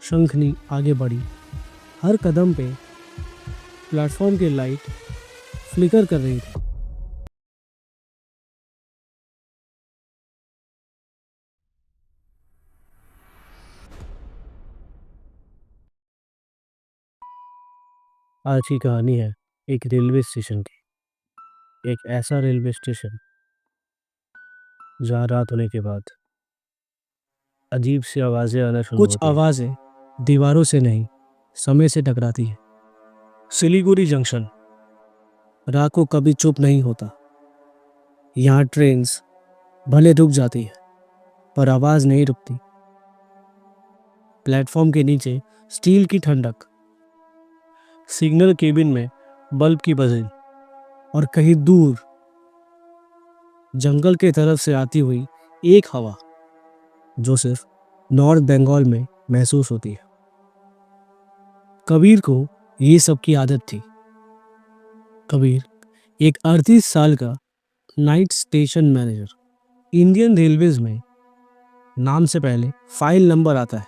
शंखनी आगे बढ़ी। हर कदम पे प्लेटफॉर्म की लाइट फ्लिकर कर रही थी। आज की कहानी है एक रेलवे स्टेशन की। एक ऐसा रेलवे स्टेशन जहाँ रात होने के बाद अजीब सी आवाज़ें आना शुरू कुछ होती हैं। आवाजें दीवारों से नहीं, समय से टकराती है। सिलीगुड़ी जंक्शन। रात को कभी चुप नहीं होता। यहाँ ट्रेन्स भले रुक जाती है, पर आवाज नहीं रुकती। प्लेटफॉर्म के नीचे स्टील की ठंडक सिग्नल केबिन में बल्ब की बजिंग और कहीं दूर जंगल के तरफ से आती हुई एक हवा जो सिर्फ नॉर्थ बंगाल में महसूस होती है। कबीर को ये सब की आदत थी। कबीर एक 38 साल का night station manager. Indian railways में नाम से पहले फाइल नंबर आता है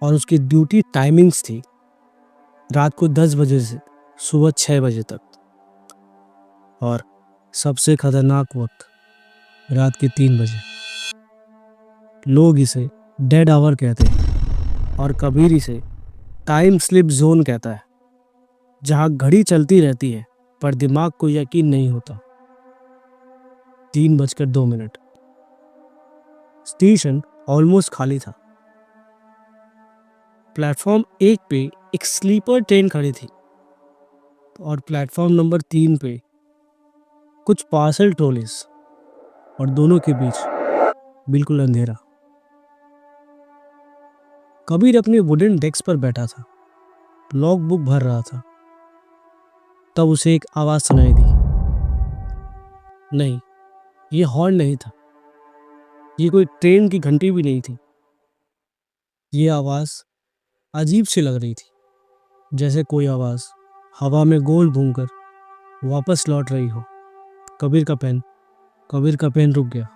और उसकी ड्यूटी टाइमिंग्स थी रात को 10 बजे से सुबह 6 बजे तक, और सबसे खतरनाक वक्त रात के 3 बजे। लोग इसे डेड आवर कहते हैं और कबीर इसे टाइम स्लिप जोन कहता है, जहां घड़ी चलती रहती है पर दिमाग को यकीन नहीं होता। 3:02। स्टेशन ऑलमोस्ट खाली था। प्लेटफॉर्म 1 पे एक स्लीपर ट्रेन खड़ी थी और प्लेटफॉर्म नंबर 3 पे कुछ पार्सल ट्रॉलीज, और दोनों के बीच बिल्कुल अंधेरा। कबीर अपने वुडन डेस्क पर बैठा था, लॉग बुक भर रहा था। तब उसे एक आवाज सुनाई दी। नहीं, ये हॉर्न नहीं था। ये कोई ट्रेन की घंटी भी नहीं थी। ये आवाज अजीब सी लग रही थी, जैसे कोई आवाज हवा में गोल घूमकर वापस लौट रही हो। कबीर का पेन रुक गया।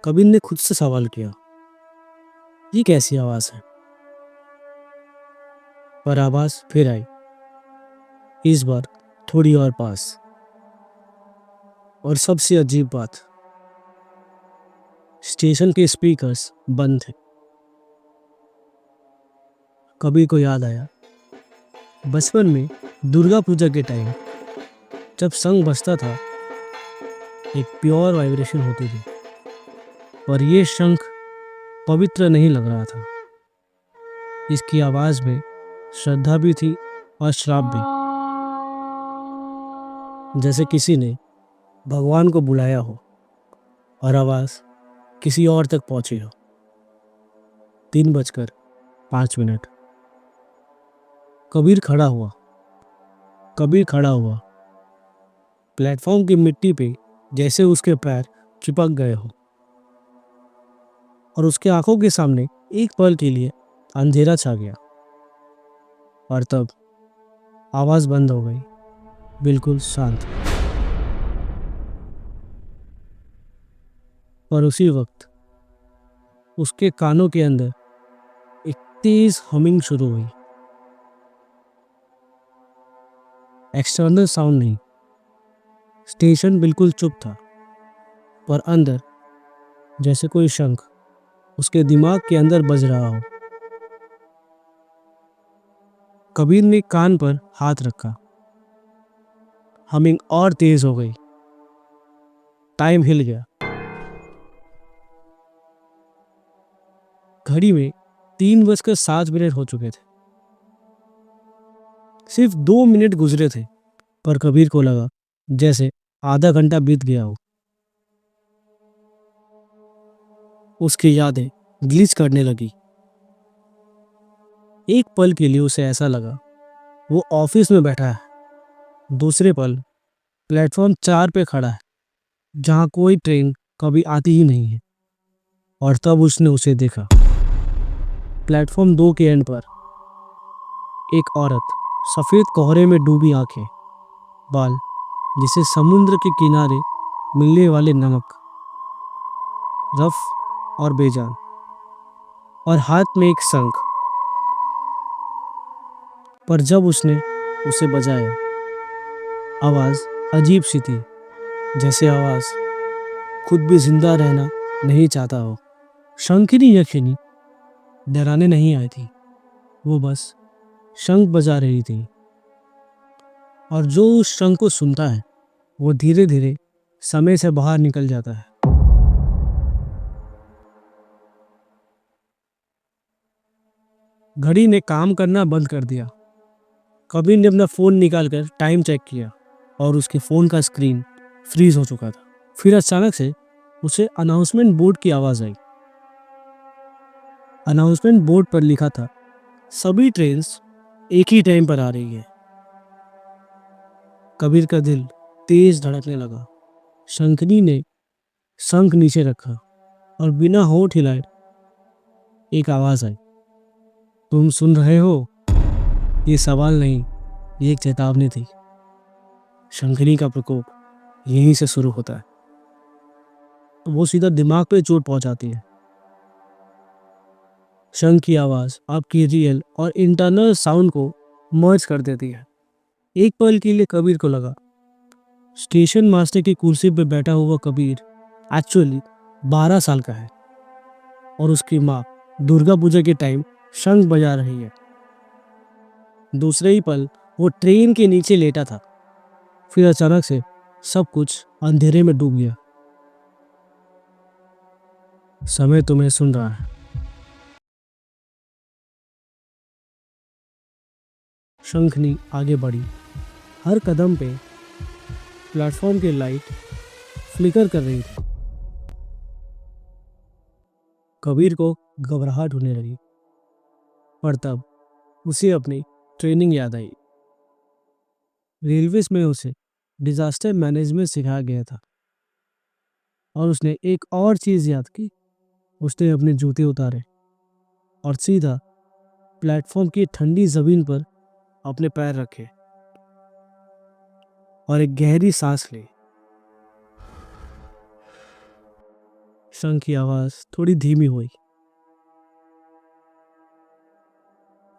कबीर ने खुद से सवाल किया, ये कैसी आवाज है? पर आवाज फिर आई, इस बार थोड़ी और पास। और सबसे अजीब बात, स्टेशन के स्पीकर्स बंद थे। कबीर को याद आया बचपन में दुर्गा पूजा के टाइम जब शंख बजता था, एक प्योर वाइब्रेशन होती थी। पर ये शंख पवित्र नहीं लग रहा था। इसकी आवाज में श्रद्धा भी थी और श्राप भी, जैसे किसी ने भगवान को बुलाया हो और आवाज किसी और तक पहुंची हो। 3:05। कबीर खड़ा हुआ। प्लेटफॉर्म की मिट्टी पे जैसे उसके पैर चिपक गए हो, और उसके आंखों के सामने एक पल के लिए अंधेरा छा गया। और तब आवाज बंद हो गई, बिल्कुल शांत। पर उसी वक्त उसके कानों के अंदर एक तेज हमिंग शुरू हुई। एक्सटर्नल साउंड नहीं, स्टेशन बिल्कुल चुप था, पर अंदर जैसे कोई शंख उसके दिमाग के अंदर बज रहा हो। कबीर ने कान पर हाथ रखा। हमिंग और तेज हो गई। टाइम हिल गया। घड़ी में 3:07 हो चुके थे। सिर्फ 2 मिनट गुजरे थे, पर कबीर को लगा जैसे आधा घंटा बीत गया हो। उसकी यादें ग्लिच करने लगी। एक पल के लिए उसे ऐसा लगा वो ऑफिस में बैठा है। दूसरे पल प्लेटफॉर्म 4 पे खड़ा है, जहां कोई ट्रेन कभी आती ही नहीं है। और तब उसने उसे देखा। प्लेटफॉर्म 2 के एंड पर एक औरत, सफेद कोहरे में डूबी आंखें, बाल जिसे समुद्र के किनारे मिलने वाले नमक, रफ और बेजान। और हाथ में एक शंख। पर जब उसने उसे बजाया, आवाज अजीब सी थी, जैसे आवाज खुद भी जिंदा रहना नहीं चाहता हो। शंखिनी यक्षिनी डराने नहीं आई थी, वो बस शंख बजा रही थी। और जो उस शंख को सुनता है वो धीरे धीरे समय से बाहर निकल जाता है। घड़ी ने काम करना बंद कर दिया। कबीर ने अपना फोन निकालकर टाइम चेक किया और उसके फोन का स्क्रीन फ्रीज हो चुका था। फिर अचानक से उसे अनाउंसमेंट बोर्ड की आवाज आई। अनाउंसमेंट बोर्ड पर लिखा था, सभी ट्रेन्स एक ही टाइम पर आ रही है। कबीर का दिल तेज धड़कने लगा। शंखनी ने शंख नीचे रखा और बिना होठ हिलाए एक आवाज आई, तुम सुन रहे हो? ये सवाल नहीं, ये एक चेतावनी थी। शंखनी का प्रकोप यहीं से शुरू होता है। वो सीधा दिमाग पे चोट पहुंचाती है। शंख की आवाज आपकी रियल और इंटरनल साउंड को मर्ज कर देती है। एक पल के लिए कबीर को लगा स्टेशन मास्टर की कुर्सी पर बैठा हुआ कबीर एक्चुअली 12 साल का है और उसकी माँ दुर्गा पूजा के टाइम शंख बजा रही है। दूसरे ही पल वो ट्रेन के नीचे लेटा था। फिर अचानक से सब कुछ अंधेरे में डूब गया। समय तुम्हें सुन रहा है। शंखनी आगे बढ़ी। हर कदम पे प्लेटफॉर्म की लाइट फ्लिकर कर रही थी। कबीर को घबराहट होने लगी, पर तब उसे अपनी ट्रेनिंग याद आई। रेलवेज में उसे डिजास्टर मैनेजमेंट सिखाया गया था और उसने एक और चीज याद की। उसने अपने जूते उतारे और सीधा प्लेटफॉर्म की ठंडी जमीन पर अपने पैर रखे और एक गहरी सांस ली। शंख की आवाज थोड़ी धीमी हुई।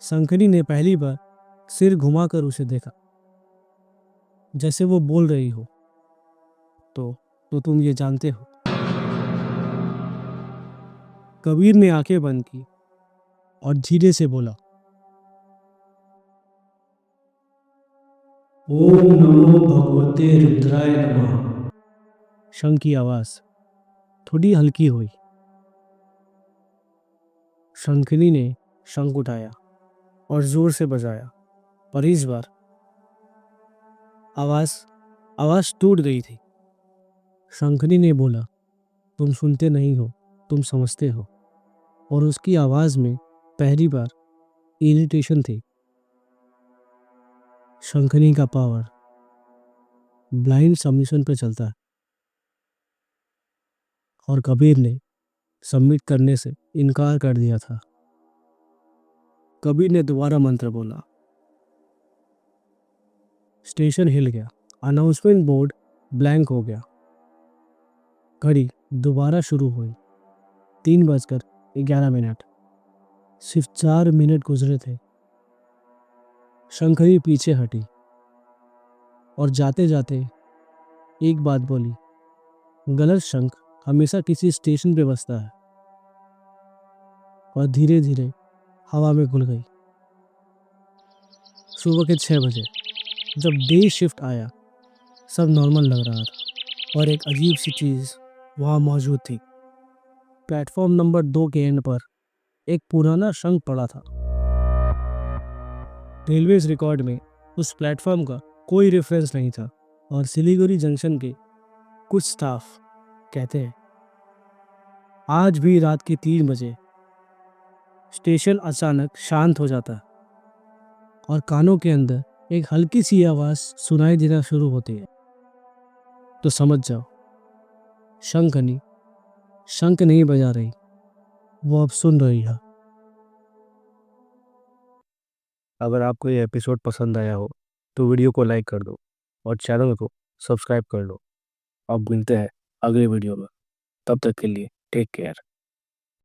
शंखनी ने पहली बार सिर घुमाकर उसे देखा, जैसे वो बोल रही हो, तो तुम ये जानते हो। कबीर ने आंखें बंद की और धीरे से बोला, ओम नमो भगवते रुद्राय नमः। शंख की आवाज थोड़ी हल्की हुई। शंखनी ने शंख उठाया और जोर से बजाया, पर इस बार आवाज आवाज टूट गई थी। शंखनी ने बोला, तुम सुनते नहीं हो, तुम समझते हो। और उसकी आवाज में पहली बार इरिटेशन थी। शंखनी का पावर ब्लाइंड सबमिशन पे चलता है और कबीर ने सबमिट करने से इनकार कर दिया था। कबीर ने दोबारा मंत्र बोला। स्टेशन हिल गया। अनाउंसमेंट बोर्ड ब्लैंक हो गया। घड़ी दोबारा शुरू हुई। 3:11। सिर्फ 4 मिनट गुजरे थे। शंखनी पीछे हटी और जाते जाते एक बात बोली, गलत शंख हमेशा किसी स्टेशन पे बजता है। और धीरे धीरे हवा में घुल गई। सुबह के 6 बजे जब डे शिफ्ट आया, सब नॉर्मल लग रहा था और एक अजीब सी चीज़ वहाँ मौजूद थी। प्लेटफॉर्म नंबर 2 के एंड पर एक पुराना शंख पड़ा था। रेलवेज रिकॉर्ड में उस प्लेटफॉर्म का कोई रेफरेंस नहीं था और सिलीगुड़ी जंक्शन के कुछ स्टाफ कहते हैं आज भी रात के 3 बजे स्टेशन अचानक शांत हो जाता है और कानों के अंदर एक हल्की सी आवाज सुनाई देना शुरू होती है। तो समझ जाओ, शंखनी शंख नहीं बजा रही, वो अब सुन रही है। अगर आपको ये एपिसोड पसंद आया हो तो वीडियो को लाइक कर दो और चैनल को सब्सक्राइब कर लो। अब मिलते हैं अगले वीडियो में। तब तक के लिए टेक केयर।